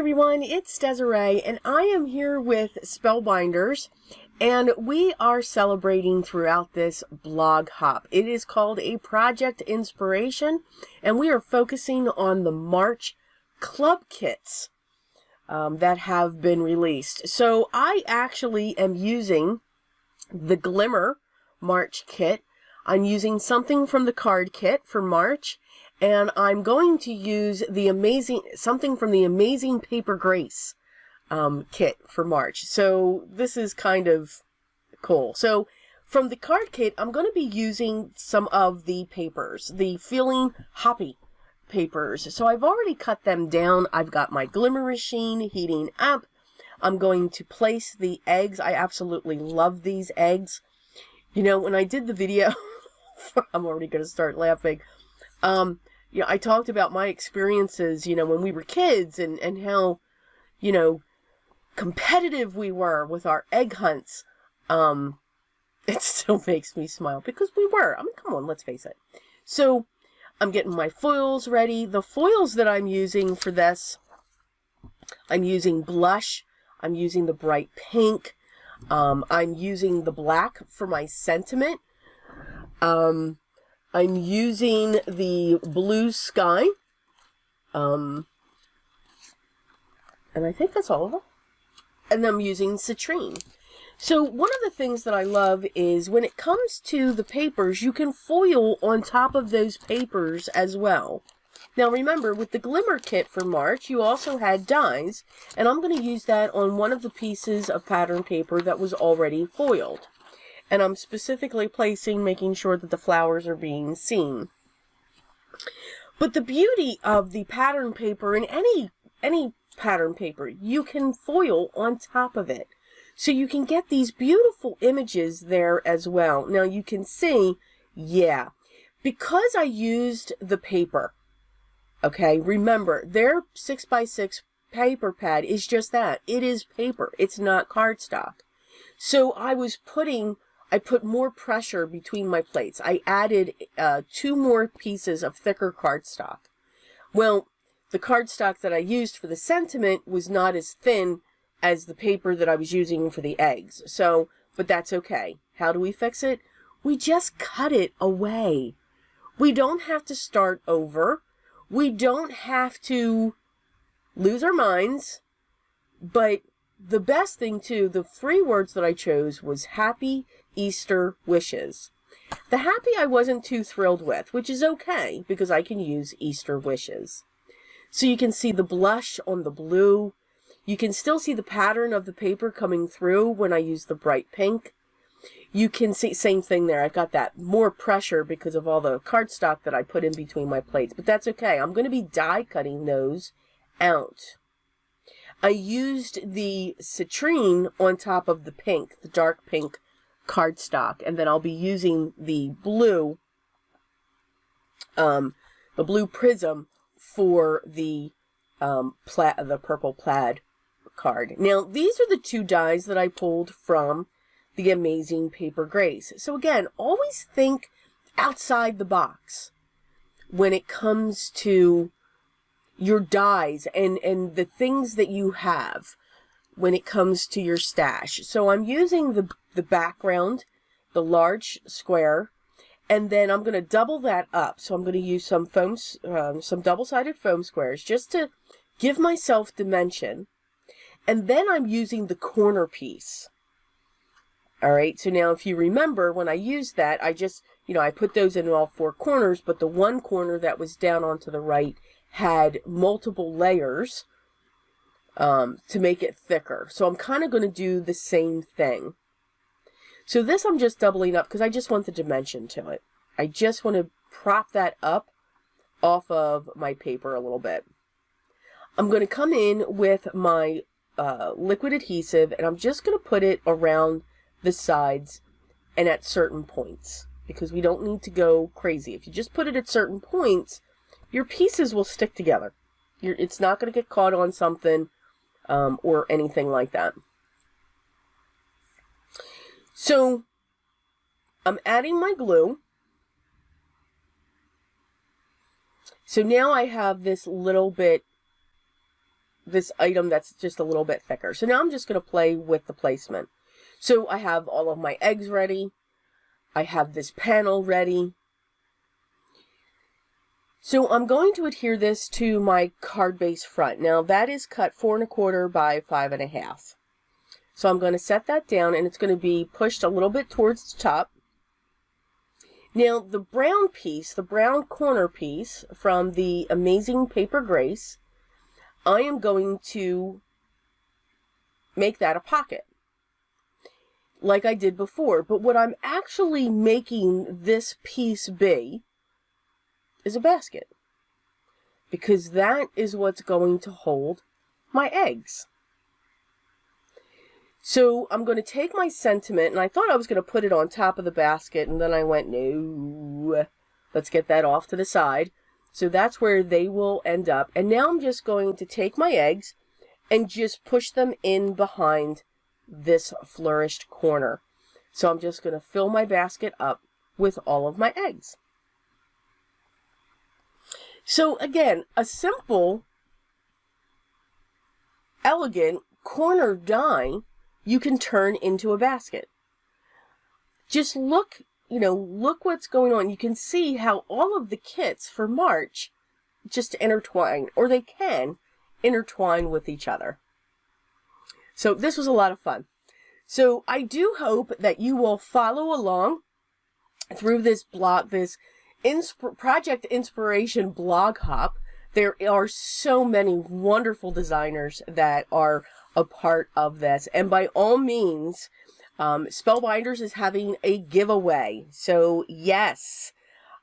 everyone, it's Desiree, and I am here with Spellbinders, and we are celebrating throughout this blog hop. It is called a Project Inspiration, and we are focusing on the March club kits that have been released. So I actually am using the Glimmer March kit. I'm using something from the card kit for March, and I'm going to use something from the Amazing Paper Grace kit for March. So this is kind of cool. So from the card kit, I'm going to be using some of the papers, the Feeling Hoppy papers. So I've already cut them down. I've got my Glimmer machine heating up. I'm going to place the eggs. I absolutely love these eggs. You know, when I did the video, I'm already going to start laughing. You know, I talked about my experiences, you know, when we were kids and how, you know, competitive we were with our egg hunts. It still makes me smile because we were. I mean, come on, let's face it. So I'm getting my foils ready. The foils that I'm using for this, I'm using blush. I'm using the bright pink. I'm using the black for my sentiment. I'm using the blue sky, and I think that's all of them. And I'm using citrine. So one of the things that I love is when it comes to the papers, you can foil on top of those papers as well. Now remember, with the Glimmer kit for March, you also had dies, and I'm going to use that on one of the pieces of pattern paper that was already foiled. And I'm specifically making sure that the flowers are being seen. But the beauty of the pattern paper, in any pattern paper, you can foil on top of it. So you can get these beautiful images there as well. Now you can see, yeah, because I used the paper, okay, remember, their 6x6 paper pad is just that. It is paper. It's not cardstock. So I put more pressure between my plates. I added 2 more pieces of thicker cardstock. Well, the cardstock that I used for the sentiment was not as thin as the paper that I was using for the eggs. So, but that's okay. How do we fix it? We just cut it away. We don't have to start over. We don't have to lose our minds. But the best thing too, the 3 words that I chose was happy Easter wishes. The happy I wasn't too thrilled with, which is okay because I can use Easter wishes. So you can see the blush on the blue. You can still see the pattern of the paper coming through when I use the bright pink. You can see, same thing there. I've got that more pressure because of all the cardstock that I put in between my plates, but that's okay. I'm going to be die cutting those out. I used the citrine on top of the pink, the dark pink cardstock, and then I'll be using the blue prism for the purple plaid card. Now these are the 2 dies that I pulled from the Amazing Paper Grace. So again, always think outside the box when it comes to your dies and the things that you have when it comes to your stash. So I'm using the background, the large square, and then I'm going to double that up. So I'm going to use some double-sided foam squares just to give myself dimension. And then I'm using the corner piece. All right, so now if you remember, when I used that, I just, you know, I put those in all 4 corners, but the one corner that was down onto the right had multiple layers to make it thicker. So I'm kind of going to do the same thing. So this I'm just doubling up because I just want the dimension to it. I just want to prop that up off of my paper a little bit. I'm going to come in with my liquid adhesive, and I'm just going to put it around the sides and at certain points because we don't need to go crazy. If you just put it at certain points, your pieces will stick together. It's not going to get caught on something or anything like that. So I'm adding my glue. So now I have this little bit this item that's just a little bit thicker. So now I'm just going to play with the placement. So I have all of my eggs ready. I have this panel ready. So I'm going to adhere this to my card base front. Now that is cut 4 1/4 by 5 1/2. So I'm going to set that down, and it's going to be pushed a little bit towards the top. Now the brown piece, the brown corner piece from the Amazing Paper Grace, I am going to make that a pocket, like I did before. But what I'm actually making this piece be is a basket, because that is what's going to hold my eggs. So I'm going to take my sentiment, and I thought I was going to put it on top of the basket, and then I went, no, let's get that off to the side. So that's where they will end up. And now I'm just going to take my eggs and just push them in behind this flourished corner. So I'm just going to fill my basket up with all of my eggs. So again, a simple, elegant corner die you can turn into a basket. Just look, look what's going on. You can see how all of the kits for March just intertwine, or they can intertwine with each other. So this was a lot of fun. So I do hope that you will follow along through this blog, this Project Inspiration blog hop. There are so many wonderful designers that are a part of this. And by all means, Spellbinders is having a giveaway. So yes,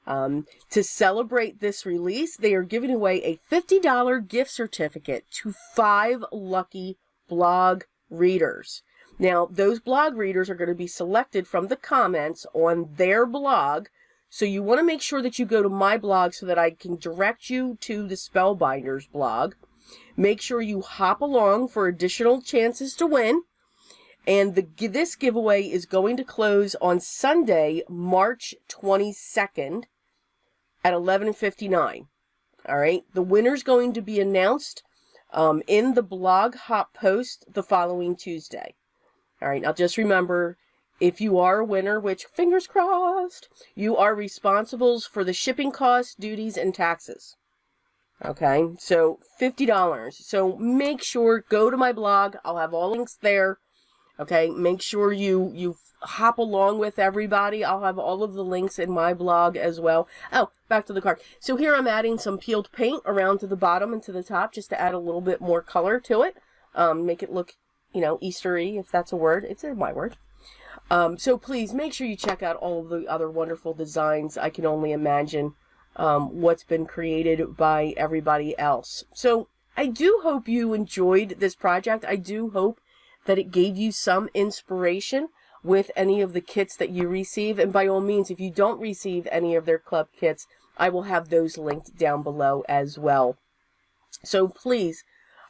to celebrate this release, they are giving away a $50 gift certificate to 5 lucky blog readers. Now, those blog readers are going to be selected from the comments on their blog. So you want to make sure that you go to my blog so that I can direct you to the Spellbinders blog. Make sure you hop along for additional chances to win. And this giveaway is going to close on Sunday, March 22nd at 11:59. All right. The winner's going to be announced in the blog hop post the following Tuesday. All right. Now just remember, if you are a winner, which fingers crossed, you are responsible for the shipping costs, duties, and taxes. Okay, so $50. So make sure, go to my blog. I'll have all links there. Okay, make sure you hop along with everybody. I'll have all of the links in my blog as well. Oh, back to the card. So here I'm adding some peeled paint around to the bottom and to the top just to add a little bit more color to it. Make it look, Eastery, if that's a word. It's my word. So please make sure you check out all of the other wonderful designs. I can only imagine what's been created by everybody else. So I do hope you enjoyed this project. I do hope that it gave you some inspiration with any of the kits that you receive. And by all means, if you don't receive any of their club kits, I will have those linked down below as well. So please,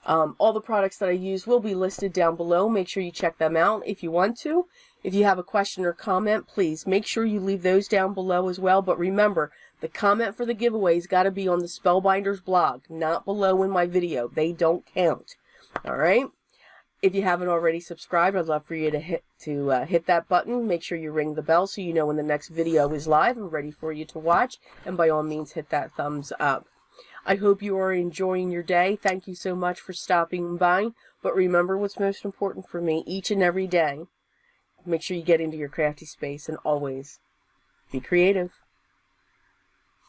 all the products that I use will be listed down below. Make sure you check them out if you want to. If you have a question or comment, please make sure you leave those down below as well. But remember, the comment for the giveaway's got to be on the Spellbinders blog, not below in my video. They don't count. All right? If you haven't already subscribed, I'd love for you to hit that button. Make sure you ring the bell so you know when the next video is live and ready for you to watch. And by all means, hit that thumbs up. I hope you are enjoying your day. Thank you so much for stopping by. But remember what's most important for me each and every day. Make sure you get into your crafty space and always be creative.